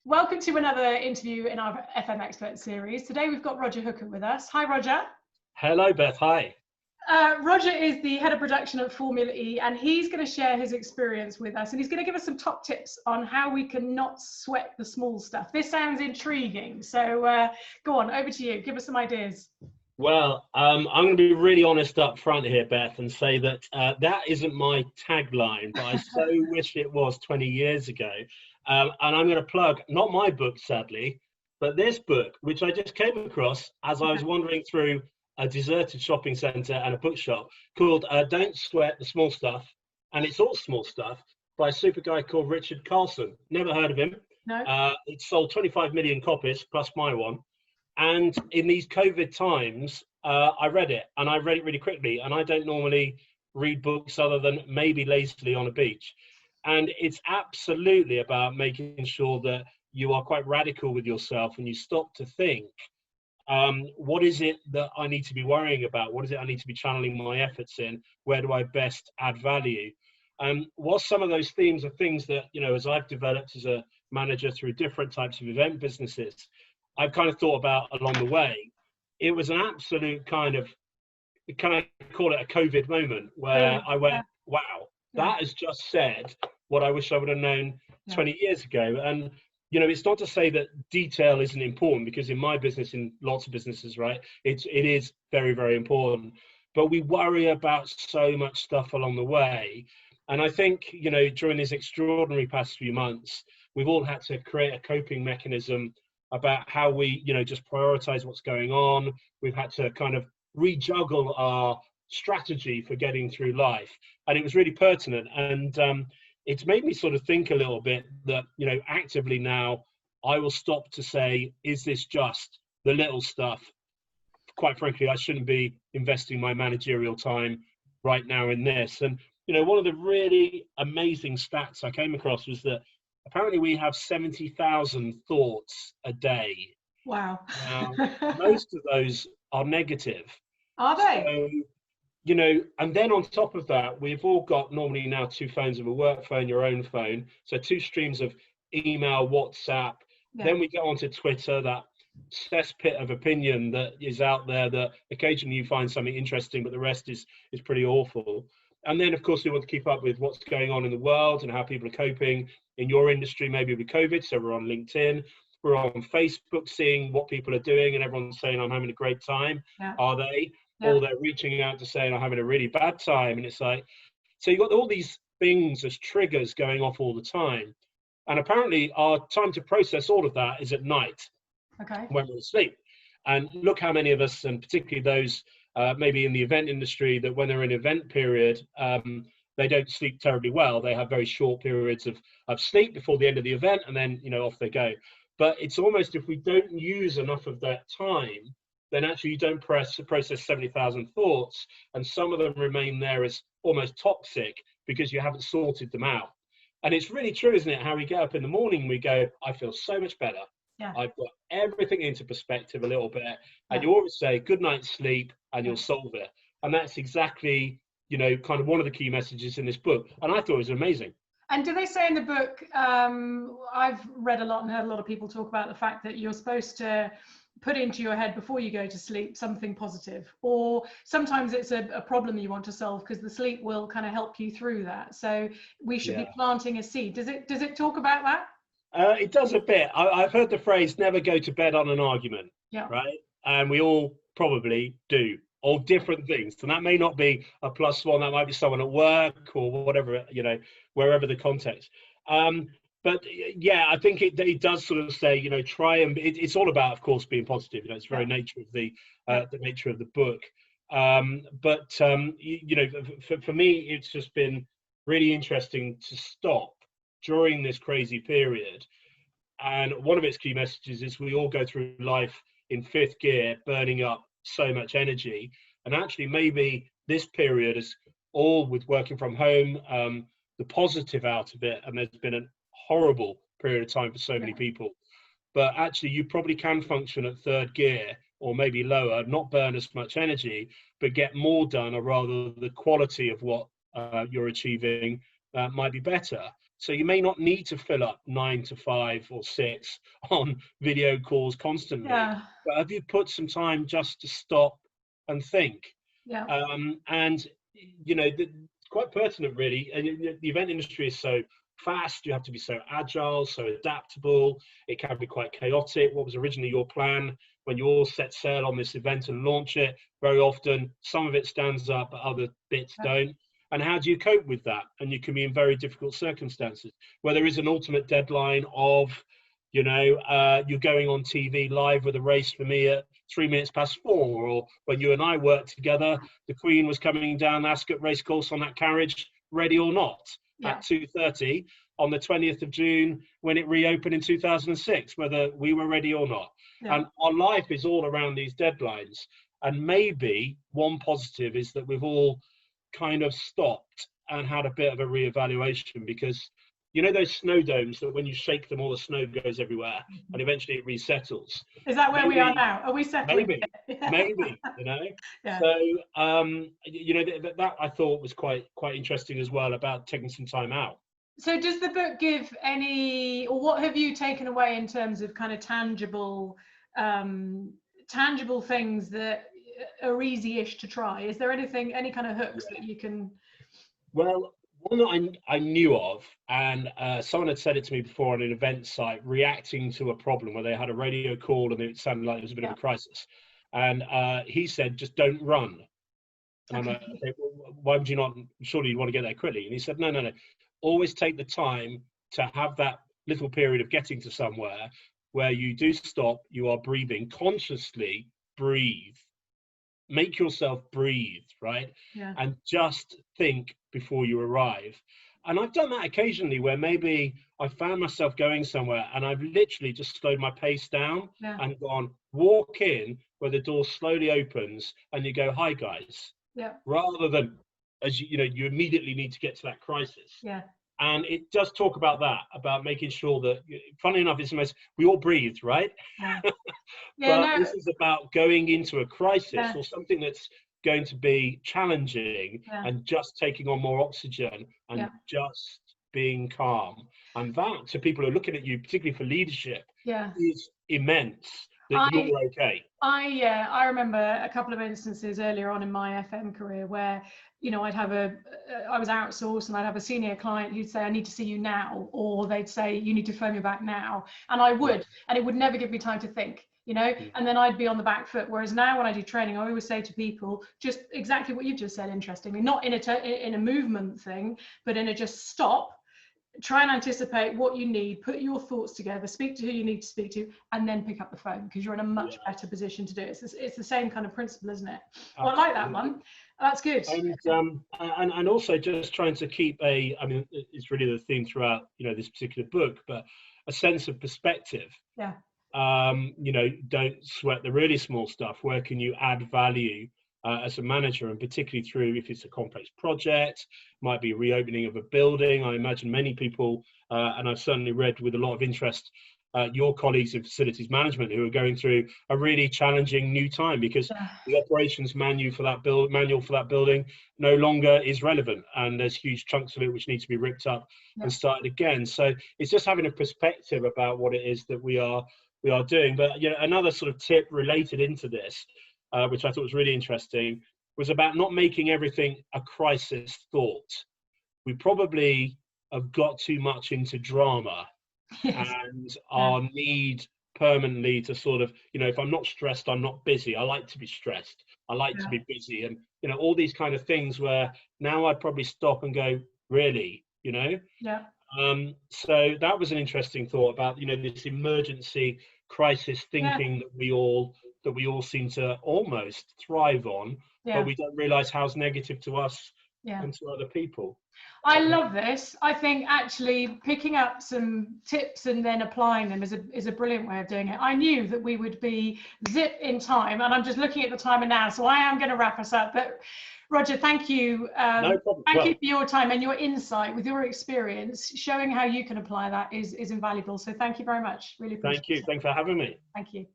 Welcome to another interview in our FM Expert series. Today we've got Roger Hooker with us. Hi, Roger. Hello, Beth. Hi. Roger is the head of production at Formula E, and he's going to share his experience with us, and he's going to give us some top tips on how we can not sweat the small stuff. This sounds intriguing, so go on, over to you. Give us some ideas. Well, I'm going to be really honest up front here, Beth, and say that that isn't my tagline, but I so wish it was 20 years ago. And I'm going to plug, not my book, sadly, but this book, which I just came across as I was wandering through a deserted shopping centre and a bookshop, called Don't Sweat the Small Stuff. And it's all small stuff by a super guy called Richard Carlson. Never heard of him. No. It sold 25 million copies, plus my one. And in these COVID times, I read it, and I read it really quickly. And I don't normally read books other than maybe lazily on a beach. And it's absolutely about making sure that you are quite radical with yourself and you stop to think, what is it that I need to be worrying about? What is it I need to be channeling my efforts in? Where do I best add value? What some of those themes are things that, you know, as I've developed as a manager through different types of event businesses, I've kind of thought about along the way. It was an absolute kind of, can I call it a COVID moment where I went, wow, that has just said what I wish I would have known 20 years ago. And, you know, it's not to say that detail isn't important, because in my business, in lots of businesses, right, it is very, very important. But we worry about so much stuff along the way. And I think, you know, during these extraordinary past few months, we've all had to create a coping mechanism about how we, you know, just prioritize what's going on. We've had to kind of rejuggle our strategy for getting through life. And it was really pertinent. And it's made me sort of think a little bit that, you know, actively now I will stop to say, is this just the little stuff? Quite frankly, I shouldn't be investing my managerial time right now in this. And, you know, one of the really amazing stats I came across was that apparently we have 70,000 thoughts a day. Wow. Now, most of those are negative. Are they? So, you know, and then on top of that, we've all got normally now two phones, of a work phone, your own phone. So two streams of email, WhatsApp. Yeah. Then we get onto Twitter, that cesspit of opinion that is out there that occasionally you find something interesting, but the rest is pretty awful. And then, of course, we want to keep up with what's going on in the world and how people are coping in your industry, maybe with COVID. So we're on LinkedIn, we're on Facebook, seeing what people are doing, and everyone's saying, I'm having a great time. Yeah. Are they? Yeah. Or they're reaching out to saying, I'm having a really bad time. And it's like, so you've got all these things as triggers going off all the time. And apparently our time to process all of that is at night, when we're asleep. And look how many of us, and particularly those maybe in the event industry, that when they're in event period, they don't sleep terribly well. They have very short periods of sleep before the end of the event, and then, you know, off they go. But it's almost, if we don't use enough of that time, then actually you don't process 70,000 thoughts, and some of them remain there as almost toxic because you haven't sorted them out. And it's really true, isn't it? How we get up in the morning and we go, I feel so much better. Yeah. I've got everything into perspective a little bit. And you always say, good night's sleep, and you'll solve it. And that's exactly, you know, kind of one of the key messages in this book. And I thought it was amazing. And do they say in the book, I've read a lot and heard a lot of people talk about the fact that you're supposed to put into your head before you go to sleep something positive, or sometimes it's a problem you want to solve, because the sleep will kind of help you through that. So we should be planting a seed. Does it talk about that? It does a bit. I've heard the phrase never go to bed on an argument, right? And we all probably do, all different things. And that may not be a plus one, that might be someone at work or whatever, you know, wherever the context. But yeah, I think it does sort of say, you know, try and, it's all about, of course, being positive. You know, it's very nature of the nature of the book. You know, for me, it's just been really interesting to stop during this crazy period. And one of its key messages is we all go through life in fifth gear, burning up so much energy. And actually, maybe this period is all with working from home, the positive out of it. And there's been a horrible period of time for so many people. But actually, you probably can function at third gear or maybe lower, not burn as much energy, but get more done, or rather the quality of what you're achieving might be better. So you may not need to fill up 9 to 5 or 6 on video calls constantly. Yeah. But have you put some time just to stop and think? Yeah. And you know, it's quite pertinent, really. And the event industry is so fast. You have to be so agile, so adaptable. It can be quite chaotic. What was originally your plan when you all set sail on this event and launch it? Very often, some of it stands up, but other bits don't. And how do you cope with that? And you can be in very difficult circumstances where there is an ultimate deadline of, you know, you're going on TV live with a race for me at 3 minutes past 4, or when you and I worked together, the Queen was coming down Ascot Racecourse on that carriage, ready or not, at 2:30 on the 20th of June when it reopened in 2006, whether we were ready or not. And our life is all around these deadlines. And maybe one positive is that we've all kind of stopped and had a bit of a reevaluation, because you know those snow domes that when you shake them all the snow goes everywhere and eventually it resettles. Is that where we are now? Are we settling? Maybe, you know. So you know, that I thought was quite interesting as well, about taking some time out. So does the book give any, or what have you taken away in terms of kind of tangible things that are easy-ish to try? Is there anything, any kind of hooks that you can? Well, one that I knew of, and someone had said it to me before on an event site, reacting to a problem where they had a radio call and it sounded like it was a bit of a crisis. And he said, just don't run. And I'm like, okay, well, why would you not? Surely you want to get there quickly. And he said, no. Always take the time to have that little period of getting to somewhere where you do stop, you are breathing, consciously breathe. Make yourself breathe, right? And just think before you arrive. And I've done that occasionally where maybe I found myself going somewhere and I've literally just slowed my pace down and gone, walk in where the door slowly opens and you go, hi guys, rather than, as you know, you immediately need to get to that crisis. And it does talk about that, about making sure that, funny enough, it's the most, we all breathe, right? But this is about going into a crisis or something that's going to be challenging and just taking on more oxygen and just being calm. And that, to people who are looking at you, particularly for leadership, is immense. That you're okay. I remember a couple of instances earlier on in my FM career where, you know, I was outsourced and I'd have a senior client who'd say, I need to see you now, or they'd say, you need to phone me back now. And I would, and it would never give me time to think, you know, and then I'd be on the back foot. Whereas now when I do training, I always say to people, just exactly what you've just said, interestingly, not in a movement thing, but in a just stop. Try and anticipate what you need, put your thoughts together, speak to who you need to speak to, and then pick up the phone, because you're in a much better position to do it. It's the same kind of principle, isn't it? Well, I like that one. That's good. And also just trying to keep I mean, it's really the theme throughout, you know, this particular book, but a sense of perspective. You know, don't sweat the really small stuff. Where can you add value as a manager, and particularly through, if it's a complex project, might be reopening of a building. I imagine many people, and I've certainly read with a lot of interest, your colleagues in facilities management who are going through a really challenging new time, because the operations manual for that building no longer is relevant, and there's huge chunks of it which need to be ripped up and started again. So it's just having a perspective about what it is that we are doing. But you know, another sort of tip related into this, which I thought was really interesting, was about not making everything a crisis thought. We probably have got too much into drama and our need permanently to sort of, you know, if I'm not stressed, I'm not busy. I like to be stressed. I like to be busy. And, you know, all these kind of things where now I'd probably stop and go, really, you know? So that was an interesting thought about, you know, this emergency crisis thinking that we all seem to almost thrive on, but we don't realize how it's negative to us and to other people. I love this. I think actually picking up some tips and then applying them is a brilliant way of doing it. I knew that we would be zip in time, and I'm just looking at the timer now, so I am going to wrap us up. But Roger, thank you. No problem. Thank you for your time and your insight with your experience. Showing how you can apply that is invaluable. So thank you very much. Really appreciate it. Thank you. Thanks for having me. Thank you.